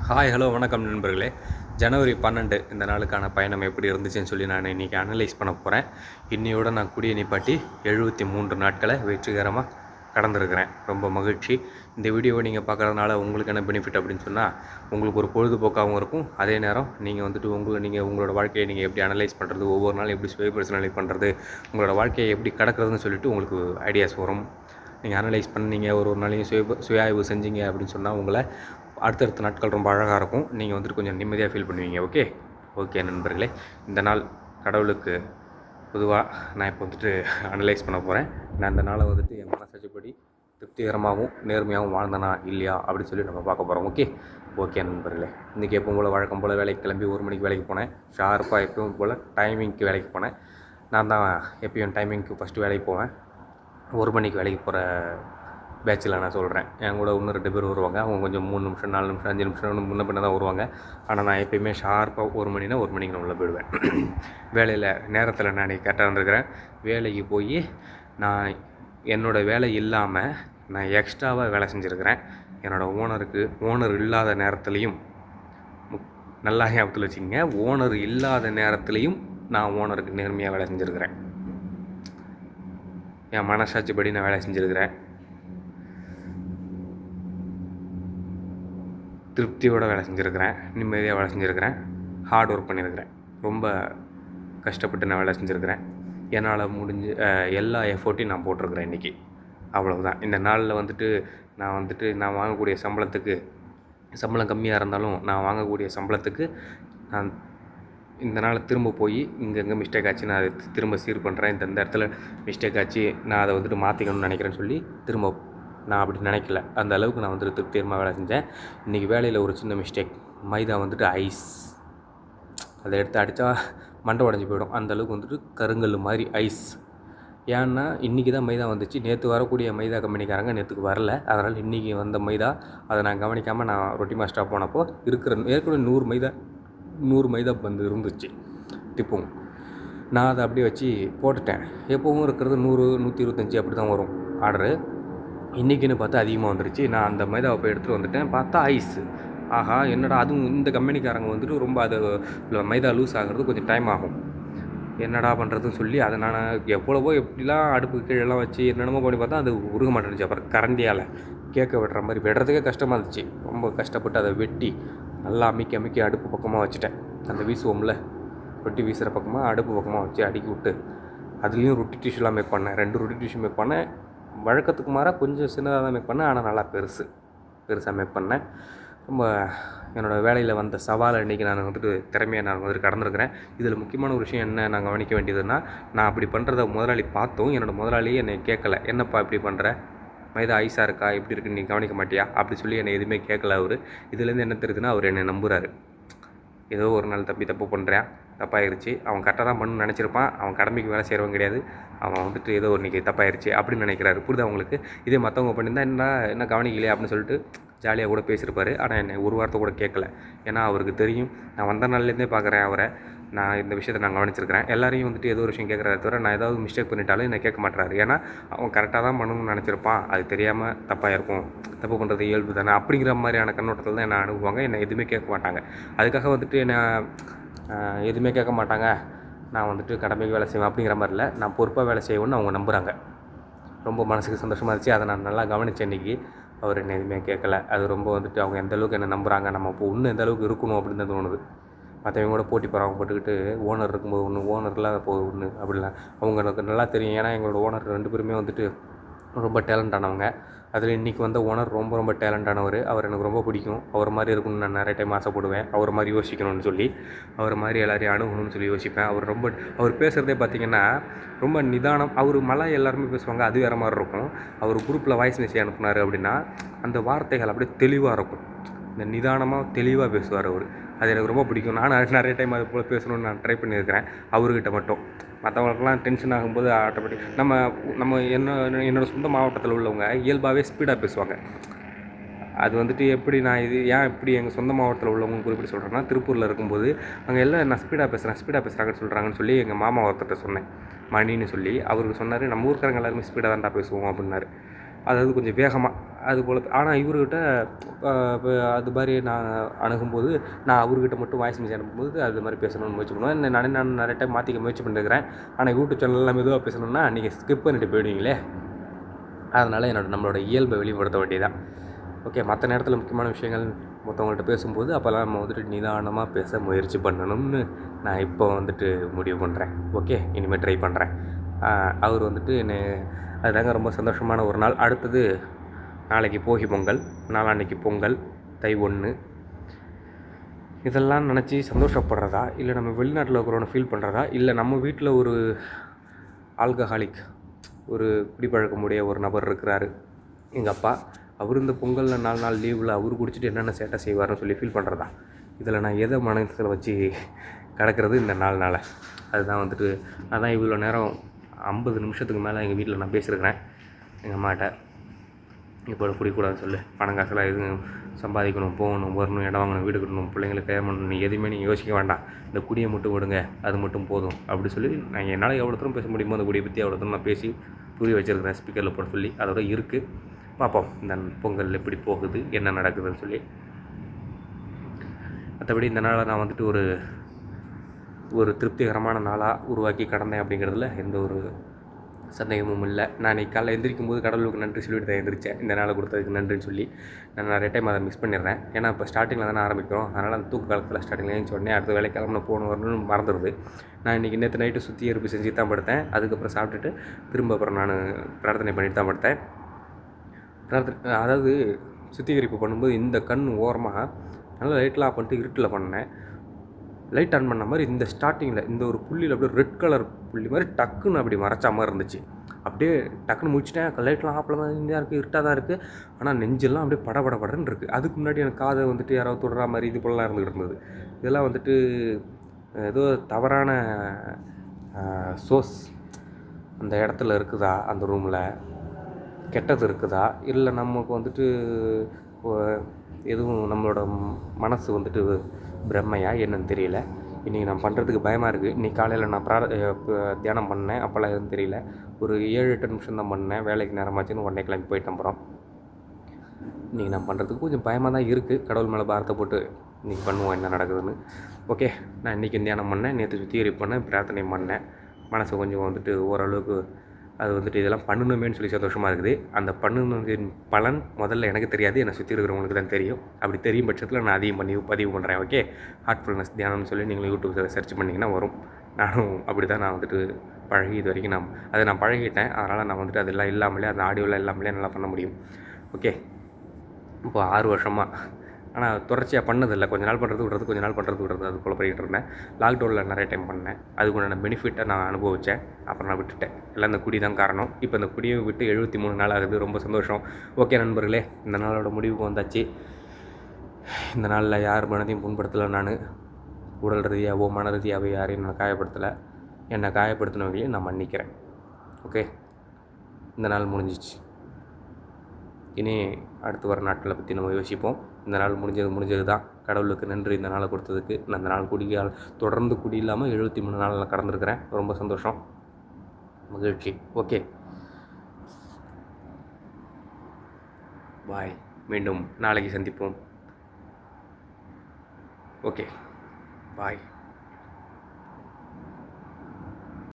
Hi hello வணக்கம் நண்பர்களே. ஜனவரி 12 இந்த நாளுக்கான பயணம் எப்படி இருந்துச்சுன்னு சொல்லி நான் இன்றைக்கி அனலைஸ் பண்ண போகிறேன். இன்னையோட நான் குடியை நிப்பாட்டி 73 நாட்களை வெற்றிகரமாக கடந்திருக்கிறேன். ரொம்ப மகிழ்ச்சி. இந்த வீடியோவை நீங்கள் பார்க்குறதுனால உங்களுக்கு என்ன பெனிஃபிட் அப்படின்னு சொன்னால், உங்களுக்கு ஒரு பொழுதுபோக்காகவும் இருக்கும். அதே நேரம் நீங்கள் வந்துட்டு உங்களோட வாழ்க்கையை நீங்கள் எப்படி அனலைஸ் பண்ணுறது, ஒவ்வொரு நாளும் எப்படி சுய பரிசீலனை பண்ணுறது, உங்களோட வாழ்க்கையை எப்படி கடக்கிறதுன்னு சொல்லிட்டு உங்களுக்கு ஐடியாஸ் வரும். நீங்கள் அனலைஸ் பண்ணீங்க, ஒரு நாளையும் சுய ஆய்வு செஞ்சீங்க அப்படின்னு சொன்னால் உங்களை அடுத்தடுத்த நாட்கள் ரொம்ப அழகாக இருக்கும். நீங்கள் வந்துட்டு கொஞ்சம் நிம்மதியாக ஃபீல் பண்ணுவீங்க. ஓகே நண்பர்களே, இந்த நாள் கடவுளுக்கு பொதுவாக நான் இப்போ வந்துட்டு அனலைஸ் பண்ண போகிறேன். நான் இந்த நாளை வந்துட்டு என் மனசாட்சிப்படி திருப்திகரமாகவும் நேர்மையாகவும் வாழ்ந்தனா இல்லையா அப்படின்னு சொல்லி நம்ம பார்க்க போகிறோம். ஓகே நண்பர்களே, இன்றைக்கி எப்பவும் போல் வழக்கம் போல் வேலைக்கு கிளம்பி 1 மணிக்கு வேலைக்கு போனேன். ஷார்ப்பாக எப்பவும் போல் டைமிங்க்கு வேலைக்கு போனேன். நான் தான் எப்பயும் டைமிங்க்கு ஃபஸ்ட்டு வேலைக்கு போவேன். 1 மணிக்கு வேலைக்கு போகிற பேட்சில் நான் சொல்கிறேன். என் கூட இன்னும் 2 பேர் வருவாங்க. அவங்க கொஞ்சம் 3 நிமிஷம் 4 நிமிஷம் 5 நிமிஷம் முன்ன பின்ன தான் வருவாங்க. ஆனால் நான் எப்போயுமே ஷார்ப்பாக 1 மணினா 1 மணிக்கு நான் உள்ளே போயிடுவேன். வேலையில் நேரத்தில் நான் இன்றைக்கி கரெக்டாக இருந்திருக்கிறேன். வேலைக்கு போய் நான் என்னோடய வேலை இல்லாமல் நான் எக்ஸ்ட்ராவாக வேலை செஞ்சுருக்கிறேன். என்னோடய ஓனர் இல்லாத நேரத்துலையும், நல்லா ஞாபகத்தில் வச்சுக்கோங்க, ஓனர் இல்லாத நேரத்துலையும் நான் ஓனருக்கு நேர்மையாக வேலை செஞ்சுருக்கிறேன். என் மனசாட்சிப்படி நான் வேலை செஞ்சுருக்கிறேன். திருப்தியோடு வேலை செஞ்சுருக்கிறேன். நிம்மதியாக வேலை செஞ்சுருக்கிறேன். ஹார்ட் ஒர்க் பண்ணியிருக்கிறேன். ரொம்ப கஷ்டப்பட்டு நான் வேலை செஞ்சுருக்கிறேன். என்னால் முடிஞ்ச எல்லா எஃபோர்ட்டையும் நான் போட்டிருக்கிறேன் இன்றைக்கி. அவ்வளவுதான். இந்த நாளில் வந்துட்டு நான் வாங்கக்கூடிய சம்பளம் கம்மியாக இருந்தாலும் நான் வாங்கக்கூடிய சம்பளத்துக்கு நான் இந்த நாள் திரும்ப போய் இங்கங்கே மிஸ்டேக் ஆச்சு, நான் அதை திரும்ப சீர் பண்ணுறேன். இந்த இடத்துல மிஸ்டேக் ஆச்சு, நான் அதை வந்துட்டு மாற்றிக்கணும்னு நினைக்கிறேன்னு சொல்லி திரும்ப நான் அப்படி நினைக்கல. அந்த அளவுக்கு நான் வந்துட்டு திருப்திகரமாக வேலை செஞ்சேன். இன்றைக்கி வேலையில் ஒரு சின்ன மிஸ்டேக். மைதா வந்துட்டு ஐஸ், அதை எடுத்து அடித்தா மண்டை உடஞ்சி போயிடும். அந்த அளவுக்கு வந்துட்டு கருங்கல் மாதிரி ஐஸ். ஏன்னா இன்றைக்கி தான் மைதா வந்துச்சு. நேற்று வரக்கூடிய மைதா கம்பெனிக்காரங்க நேற்றுக்கு வரல. அதனால் இன்றைக்கி வந்த மைதா அதை நான் கவனிக்காமல் நான் ரொட்டி மாஸ்டராக போனப்போ ஏற்கனவே 100 மைதா பந்து இருந்துச்சு டிப்பும். நான் அதை அப்படியே வச்சு போட்டுட்டேன். எப்போவும் இருக்கிறது 100 125 அப்படி தான் வரும் ஆர்டரு. இன்றைக்கின்னு பார்த்தா அதிகமாக வந்துருச்சு. நான் அந்த மைதாவை போய் எடுத்துகிட்டு வந்துட்டேன். பார்த்தா ஐஸு. ஆஹா, என்னடா, அதுவும் இந்த கம்பெனிக்காரங்க வந்துட்டு ரொம்ப அது மைதா லூஸ் ஆகிறது கொஞ்சம் டைம் ஆகும். என்னடா பண்ணுறதுன்னு சொல்லி அதை நான் எவ்வளவோ எப்படிலாம் அடுப்பு கீழெல்லாம் வச்சு என்னென்னமோ பண்ணி பார்த்தா அது உருக மாட்டேன்னுச்சு. அப்புறம் கரண்டியால் கேட்க விடுற மாதிரி விடுறதுக்கே கஷ்டமாக இருந்துச்சு. ரொம்ப கஷ்டப்பட்டு அதை வெட்டி நல்லா அமுக்கி அடுப்பு பக்கமாக வச்சுட்டேன். அந்த வீசுவோம்ல, ரொட்டி வீசுகிற பக்கமாக அடுப்பு பக்கமாக வச்சு அடுக்கி விட்டு அதுலேயும் ரொட்டி டிஷ்யூலாம் மேக் பண்ணேன். 2 ரொட்டி டிஷ்யூ மேக் பண்ணேன். வழக்கத்துக்கு மாறாக கொஞ்சம் சின்னதாக தான் மேக் பண்ணேன். ஆனால் நல்லா பெருசாக மேக் பண்ணேன். ரொம்ப என்னோடய வேலையில் வந்த சவாலை இன்றைக்கி நான் வந்துட்டு திறமையாக நான் வந்துட்டு கடந்திருக்கிறேன். இதில் முக்கியமான ஒரு விஷயம் என்ன நான் கவனிக்க வேண்டியதுன்னா, நான் அப்படி பண்ணுறத முதலாளி பார்த்தும் என்னோடய முதலாளியே என்னை கேட்கல. என்னப்பா இப்படி பண்ணுற, மைதா ஐஸாக இருக்கா, எப்படி இருக்குன்னு நீ கவனிக்க மாட்டியா அப்படி சொல்லி என்னை எதுவுமே கேட்கல அவர். இதுலேருந்து என்ன தெரியுதுன்னா, அவர் என்னை நம்புகிறாரு. ஏதோ ஒரு நாள் தப்பு பண்ணுறேன், தப்பாயிருச்சு, அவன் கரெக்டாக தான் பண்ணணும்னு நினச்சிருப்பான். அவன் கடமைக்கு வேலை செய்கிறவன் கிடையாது. அவன் வந்துட்டு ஏதோ இன்றைக்கி தப்பாயிருச்சு அப்படின்னு நினைக்கிறாரு. புரியுது அவங்களுக்கு. இதே மற்றவங்க பண்ணியிருந்தா என்ன கவனிக்கலையே அப்படின்னு சொல்லிட்டு ஜாலியாக கூட பேசியிருப்பார். ஆனால் என்னை ஒரு வார்த்தை கூட கேட்கல. ஏன்னா அவருக்கு தெரியும், நான் வந்த நாள்லேருந்தே பார்க்குறேன் அவரை. நான் இந்த விஷயத்தை நான் கவனிச்சிருக்கிறேன். எல்லாரையும் வந்துட்டு ஏதோ ஒரு விஷயம் கேட்குறாரு தவிர நான் ஏதாவது மிஸ்டேக் பண்ணிட்டாலும் என்னை கேட்க மாட்டுறாரு. ஏன்னா அவன் கரெக்டாக தான் பண்ணணும்னு நினச்சிருப்பான். அது தெரியாமல் தப்பாக இருக்கும். தப்பு பண்ணுறது இயல்பு தானே அப்படிங்கிற மாதிரியான கண்ணோட்டத்தில் தான் என்னை அனுப்புவாங்க. என்னை எதுவுமே கேட்க மாட்டாங்க. அதுக்காக வந்துட்டு என்னை எதுவுமே கேட்க மாட்டாங்க, நான் வந்துட்டு கடமைக்கு வேலை செய்வேன் அப்படிங்கிற மாதிரி இல்லை. நான் பொறுப்பாக வேலை செய்வேன்னு அவங்க நம்புகிறாங்க. ரொம்ப மனசுக்கு சந்தோஷமாக இருந்துச்சு. அதை நான் நல்லா கவனித்தேன் இன்றைக்கி. அவர் என்னை எதுவுமே கேட்கல. அது ரொம்ப வந்துட்டு அவங்க எந்த அளவுக்கு என்னை நம்புகிறாங்க, நம்ம இப்போ இன்னும் எந்த அளவுக்கு இருக்கணும் அப்படின்னு தான் தோணுது. மற்றவங்க கூட போட்டி போட்டுக்கிட்டு ஓனர் இருக்கும்போது ஒன்று, ஓனர் இல்லாத போது ஒன்று அப்படிலாம் அவங்களுக்கு நல்லா தெரியும். ஏன்னா எங்களோட ஓனர் 2 பேருமே வந்துட்டு ரொம்ப டேலண்டானவங்க. அதில் இன்றைக்கி வந்த ஓனர் ரொம்ப டேலண்டானவர். அவர் எனக்கு ரொம்ப பிடிக்கும். அவர் மாதிரி இருக்கணும்னு நான் நிறைய டைம் ஆசைப்படுவேன். அவர் மாதிரி யோசிக்கணும்னு சொல்லி, அவர் மாதிரி எல்லாரையும் அணுகணும்னு சொல்லி யோசிப்பேன். அவர் பேசுகிறதே பார்த்திங்கன்னா ரொம்ப நிதானம். அவர் மலாய் எல்லாருமே பேசுவாங்க, அது வேறு மாதிரி இருக்கும். அவர் குரூப்பில் வாய்ஸ் மெசேஜ் அனுப்புனார் அப்படின்னா அந்த வார்த்தைகள் அப்படியே தெளிவாக இருக்கும். இந்த நிதானமாக தெளிவாக பேசுவார் அவர். அது எனக்கு ரொம்ப பிடிக்கும். நான் நிறைய டைம் அது போல் பேசணுன்னு நான் ட்ரை பண்ணியிருக்கிறேன் அவர்கிட்ட மட்டும். மற்றவங்களுக்குலாம் டென்ஷன் ஆகும்போது ஆட்டோமேட்டிக் நம்ம என்னோடய சொந்த மாவட்டத்தில் உள்ளவங்க இயல்பாகவே ஸ்பீடாக பேசுவாங்க. அது வந்துட்டு எப்படி நான் ஏன் இப்படி எங்கள் சொந்த மாவட்டத்தில் உள்ளவங்க குறிப்பிட்டு சொல்கிறேன்னா, திருப்பூரில் இருக்கும்போது அங்கே எல்லாம் நான் ஸ்பீடாக பேசுகிறாங்கன்னு சொல்கிறாங்கன்னு சொல்லி எங்கள் மாமா ஒருத்தர்கிட்ட சொன்னேன், மணின்னு சொல்லி. அவருக்கு சொன்னார், நம்ம ஊருக்காரங்க எல்லாருமே ஸ்பீடாக தான்டா பேசுவோம் அப்படின்னாரு. அதாவது கொஞ்சம் வேகமாக அது போல். ஆனால் இவர்கிட்ட இப்போ அது மாதிரி நான் அணுகும்போது நான் அவர்கிட்ட மட்டும் வாய்ஸ் மெசேஜ் அனுப்பும்போது அது மாதிரி பேசணும்னு முயற்சி பண்ணுவேன். நான் நிறைய டைம் மாற்றிக்க முயற்சி பண்ணிருக்கிறேன். ஆனால் யூடியூப் சேனல்லாம் மெதுவாக பேசணும்னா நீங்கள் ஸ்கிப் பண்ணிட்டு போயிடுவீங்களே, அதனால் நம்மளோட இயல்பை வெளிப்படுத்த வேண்டியதான். ஓகே, மற்ற நேரத்தில் முக்கியமான விஷயங்கள் மற்றவங்கள்ட்ட பேசும்போது அப்போல்லாம் நம்ம வந்துட்டு நிதானமாக பேச முயற்சி பண்ணணும்னு நான் இப்போ வந்துட்டு முடிவு பண்ணுறேன். ஓகே, இனிமேல் ட்ரை பண்ணுறேன். அவர் வந்துட்டு என்னை அதுதாங்க ரொம்ப சந்தோஷமான ஒரு நாள். அடுத்தது நாளைக்கு போகி பொங்கல், நாளான்னைக்கு பொங்கல், தை 1. இதெல்லாம் நினச்சி சந்தோஷப்படுறதா, இல்லை நம்ம வெளிநாட்டில் இருக்கிறவனை ஃபீல் பண்ணுறதா, இல்லை நம்ம வீட்டில் ஒரு ஆல்கஹாலிக், ஒரு குடிப்பழக்கமுடைய ஒரு நபர் இருக்கிறாரு எங்கள் அப்பா. அவர் இந்த பொங்கலில் 4 நாள் லீவில் அவர் குடிச்சிட்டு என்னென்ன சேட்டை செய்வார்னு சொல்லி ஃபீல் பண்ணுறதா, இதில் நான் எதை மனசில் வச்சு கிடக்கிறது இந்த 4 நாளை. அதுதான் வந்துட்டு அதான் இவ்வளோ நேரம் 50 நிமிஷத்துக்கு மேலே எங்கள் வீட்டில் நான் பேசியிருக்கிறேன் எங்கள் அம்மாட்ட. இப்போ குடிக்கூடாதுன்னு சொல்லு, பணம் காசெல்லாம் எதுவும் சம்பாதிக்கணும், போகணும், வரணும், இடம் வாங்கணும், வீடு கட்டணும், பிள்ளைங்களுக்கு கல்யாணம் பண்ணணும், நீ எதுவுமே நீங்கள் யோசிக்க வேண்டாம், இந்த குடியை மட்டும் விடுங்க, அது மட்டும் போதும் அப்படி சொல்லி நான் என்னால் எவ்வளோ தூரம் பேச முடியுமோ அந்த குடியை பற்றி அவ்வளோ தூரம் நான் பேசி புரிய வச்சுருக்கிறேன் ஸ்பீக்கரில் போட சொல்லி. அதோட இருக்குது, பார்ப்போம் இந்த பொங்கல் எப்படி போகுது, என்ன நடக்குதுன்னு சொல்லி. மற்றபடி இந்த நாளை நான் வந்துட்டு ஒரு திருப்திகரமான நாளாக உருவாக்கி கடந்தேன் அப்படிங்கிறதுல எந்த ஒரு சந்தேகமும் இல்லை. நான் இன்றைக்கி காலையில் எந்திரிக்கும் போது கடவுளுக்கு நன்றி சொல்லிட்டு தான் எந்திரிச்சேன், இந்த நாளை கொடுத்ததுக்கு நன்றின்னு சொல்லி. நான் நிறைய டைம் அதை மிஸ் பண்ணிடுறேன், ஏன்னா இப்போ ஸ்டார்டிங்கில் தானே ஆரம்பிக்கிறோம். அதனால் அந்த தூக்க காலத்தில் ஸ்டார்டிங்கில் எழுந்து உடனே அடுத்த வேலை கிளம்புன போகணும் வரணும்னு மறந்துடுது. நான் இன்றைக்கி நேற்று நைட்டு சுத்திகரிப்பு செஞ்சு தான் படுத்தேன். அதுக்கப்புறம் சாப்பிட்டுட்டு திரும்ப அப்புறம் நான் பிரார்த்தனை பண்ணிட்டு தான் படுத்தேன். அதாவது சுத்திகரிப்பு பண்ணும்போது இந்த கண் ஓரமாக நல்லா லைட்லாம் ஆஃப் பண்ணிட்டு இருட்டில் பண்ணேன். லைட் ஆன் பண்ண மாதிரி இந்த ஸ்டார்டிங்கில் இந்த ஒரு புள்ளியில் அப்படியே ரெட் கலர் புள்ளி மாதிரி டக்குன்னு அப்படி மறைச்சா மாதிரி இருந்துச்சு. அப்படியே டக்குன்னு முடிச்சிட்டேன். லைட்லாம் ஆஃபில் தான் இருக்குது, இருட்டாக தான் இருக்குது. ஆனால் நெஞ்செல்லாம் அப்படியே படபடன்னு இருக்குது. அதுக்கு முன்னாடி எனக்கு காதை வந்துட்டு யாராவது தொடுற மாதிரி இது போலலாம் இருந்துகிட்டு இருந்தது. இதெல்லாம் வந்துட்டு ஏதோ தவறான சோர்ஸ் அந்த இடத்துல இருக்குதா, அந்த ரூமில் கெட்டது இருக்குதா, இல்லை நமக்கு வந்துட்டு எதுவும் நம்மளோட மனசு வந்துட்டு பிரம்மையா என்னன்னு தெரியல. இன்றைக்கி நான் பண்ணுறதுக்கு பயமாக இருக்குது. இன்றைக்கி காலையில் நான் தியானம் பண்ணேன், அப்போல்லாம் எதுவும் தெரியல. ஒரு 7-8 நிமிஷம் தான் பண்ணேன், வேலைக்கு நேரமாச்சுன்னு உடனே கிளம்பி போயிட்டேன். அப்புறம் இன்றைக்கி நான் பண்ணுறதுக்கு கொஞ்சம் பயமாக தான் இருக்குது. கடவுள் மேலே பாரத்தை போட்டு இன்றைக்கி பண்ணுவோம் என்ன நடக்குதுன்னு. ஓகே, நான் இன்றைக்கி தியானம் பண்ணேன், நேற்று சுத்திகரிப்பு பண்ணேன், பிரார்த்தனை பண்ணேன். மனசு கொஞ்சம் வந்துட்டு ஓரளவுக்கு அது வந்துட்டு இதெல்லாம் பண்ணணுமேனு சொல்லி சந்தோஷமாக இருக்குது. அந்த பண்ணணுங்கிற பலன் முதல்ல எனக்கு தெரியாது, என்னை சுற்றி இருக்கிறவங்களுக்கு தான் தெரியும். அப்படி தெரியும் பட்சத்தில் நான் அதையும் பதிவு பண்ணுறேன். ஓகே, ஹார்ட்ஃபுல்னஸ் தியானம்னு சொல்லி நீங்கள் யூடியூப்பில் சர்ச் பண்ணிங்கன்னா வரும். நானும் அப்படி தான் நான் வந்துட்டு பழகி இது வரைக்கும் நான் பழகிட்டேன். அதனால் நான் வந்துட்டு அதெல்லாம் இல்லாமலே, அந்த ஆடியோலாம் இல்லாமலே நல்லா பண்ண முடியும். ஓகே, இப்போ 6 வருஷமாக ஆனால் தொடர்ச்சியாக பண்ணதில்லை. கொஞ்ச நாள் பண்ணுறது விடுறது அது போல் பண்ணிகிட்டு இருந்தேன். லாக்டவுனில் நிறைய டைம் பண்ணேன். அதுக்குண்டான பெனிஃபிட்டை நான் அனுபவித்தேன். அப்புறம் நான் விட்டுட்டேன். எல்லாம் இந்த குடி தான் காரணம். இப்போ இந்த குடியை விட்டு 73 நாள் ஆகுது. ரொம்ப சந்தோஷம். ஓகே நண்பர்களே, இந்த நாளோட முடிவுக்கு வந்தாச்சு. இந்த நாளில் யார் மனதையும் புண்படுத்தலை. நான் உடல் ரீதியாகவோ மன ரீதியாகவோ யாரையும் நான் காயப்படுத்தலை. என்னை காயப்படுத்தினவங்களையும் நான் மன்னிக்கிறேன். ஓகே, இந்த நாள் முடிஞ்சிச்சு. இனி அடுத்து வர நாட்களை பற்றி நம்ம யோசிப்போம். இந்த நாள் முடிஞ்சது தான். கடவுளுக்கு நன்றி இந்த நாளை கொடுத்ததுக்கு. நான் இந்த நாள் தொடர்ந்து குடி இல்லாமல் 73 நாள் நான் கடந்திருக்கிறேன். ரொம்ப சந்தோஷம், மகிழ்ச்சி. ஓகே, பாய். மீண்டும் நாளைக்கு சந்திப்போம். ஓகே, பாய்.